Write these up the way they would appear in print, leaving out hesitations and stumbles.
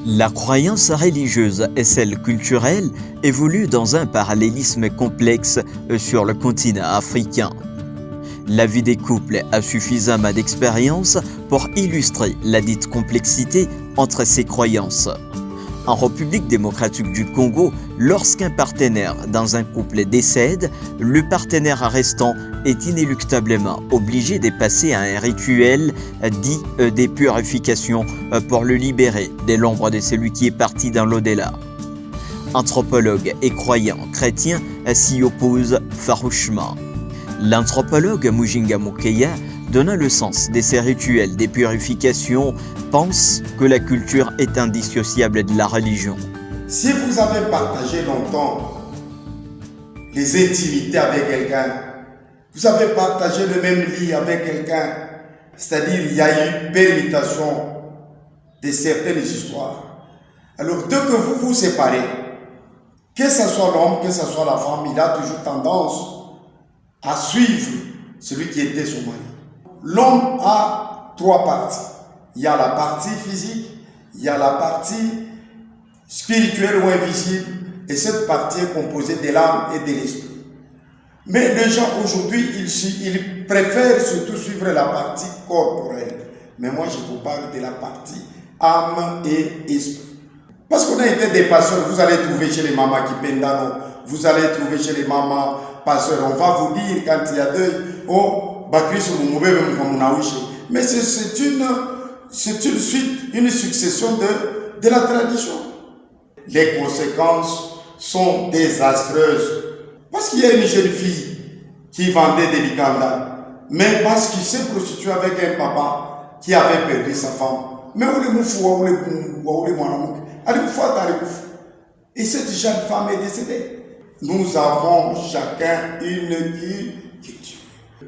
La croyance religieuse et celle culturelle évoluent dans un parallélisme complexe sur le continent africain. La vie des couples a suffisamment d'expérience pour illustrer la dite complexité entre ces croyances. En République démocratique du Congo, lorsqu'un partenaire dans un couple décède, le partenaire restant est inéluctablement obligé de passer à un rituel dit des purifications pour le libérer de l'ombre de celui qui est parti dans l'au-delà. Anthropologues et croyants chrétiens s'y opposent farouchement. L'anthropologue Mujinga Mukeya, donnant le sens de ces rituels de purification, pense que la culture est indissociable de la religion. Si vous avez partagé longtemps les intimités avec quelqu'un, vous avez partagé le même lit avec quelqu'un, c'est-à-dire il y a eu permutation de certaines histoires. Alors dès que vous vous séparez, que ce soit l'homme, que ce soit la femme, il a toujours tendance à suivre celui qui était son mari. L'homme a trois parties. Il y a la partie physique, il y a la partie spirituelle ou invisible, et cette partie est composée de l'âme et de l'esprit. Mais les gens aujourd'hui, ils préfèrent surtout suivre la partie corporelle. Mais moi, je vous parle de la partie âme et esprit. Parce qu'on a été des pasteurs, vous allez trouver chez les mamans qui pendano, vous allez trouver chez les mamans pasteurs, on va vous dire quand il y a deuil, oh, mais c'est une suite, une succession de la tradition. Les conséquences sont désastreuses. Parce qu'il y a une jeune fille qui vendait des licandas, mais parce qu'il s'est prostitué avec un papa qui avait perdu sa femme. Mais et cette jeune femme est décédée. Nous avons chacun une culture.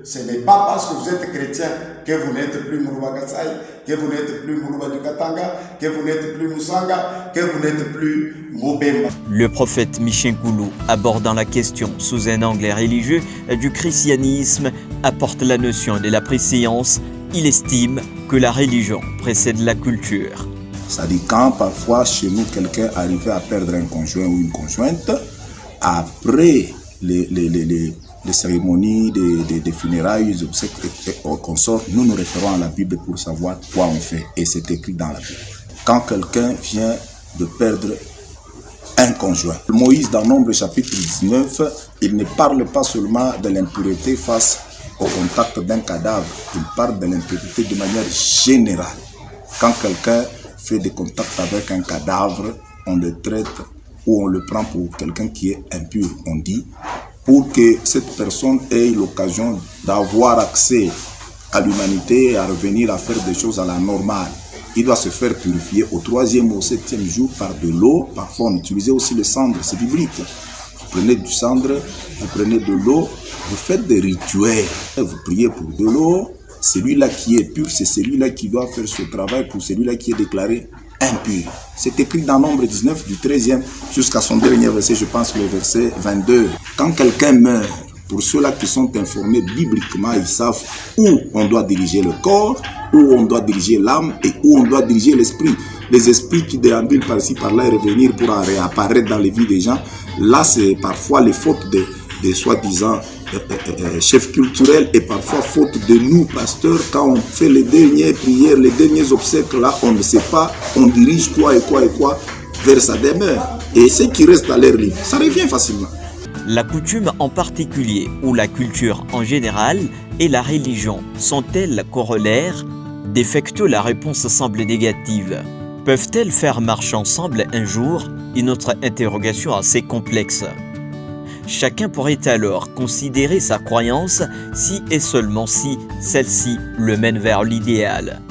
Ce n'est pas parce que vous êtes chrétien que vous n'êtes plus Mourouba Kassai, que vous n'êtes plus Mourouba du Katanga, que vous n'êtes plus Moussanga, que vous n'êtes plus Moubemba. Le prophète Michel Koulou, abordant la question sous un angle religieux du christianisme, apporte la notion de la préséance. Il estime que la religion précède la culture. C'est-à-dire quand parfois chez nous quelqu'un arrivait à perdre un conjoint ou une conjointe, après les cérémonies des funérailles, des obsèques et consorts, nous nous référons à la Bible pour savoir quoi on fait. Et c'est écrit dans la Bible. Quand quelqu'un vient de perdre un conjoint, Moïse dans Nombre chapitre 19, il ne parle pas seulement de l'impureté face au contact d'un cadavre, il parle de l'impureté de manière générale. Quand quelqu'un fait des contacts avec un cadavre, on le traite ou on le prend pour quelqu'un qui est impur, on dit, pour que cette personne ait l'occasion d'avoir accès à l'humanité et à revenir à faire des choses à la normale. Il doit se faire purifier au 3e ou au 7e jour par de l'eau. Parfois, on utilisait aussi le cendre, c'est biblique. Vous prenez du cendre, vous prenez de l'eau, vous faites des rituels. Vous priez pour de l'eau. Celui-là qui est pur, c'est celui-là qui doit faire ce travail pour celui-là qui est déclaré impur. C'est écrit dans Nombre 19 du 13e jusqu'à son dernier verset, je pense le verset 22. Quand quelqu'un meurt, pour ceux-là qui sont informés bibliquement, ils savent où on doit diriger le corps, où on doit diriger l'âme et où on doit diriger l'esprit. Les esprits qui déambulent par-ci, par-là et revenir pour réapparaître dans les vies des gens, là c'est parfois les fautes des soi-disant chefs culturels et parfois faute de nous pasteurs. Quand on fait les dernières prières, les derniers obsèques, là on ne sait pas, on dirige quoi et quoi et quoi vers sa demeure. Et ce qui reste à l'air libre, ça revient facilement. La coutume en particulier, ou la culture en général, et la religion sont-elles corollaires? De facto, la réponse semble négative. Peuvent-elles faire marche ensemble un jour? Une autre interrogation assez complexe. Chacun pourrait alors considérer sa croyance si et seulement si celle-ci le mène vers l'idéal.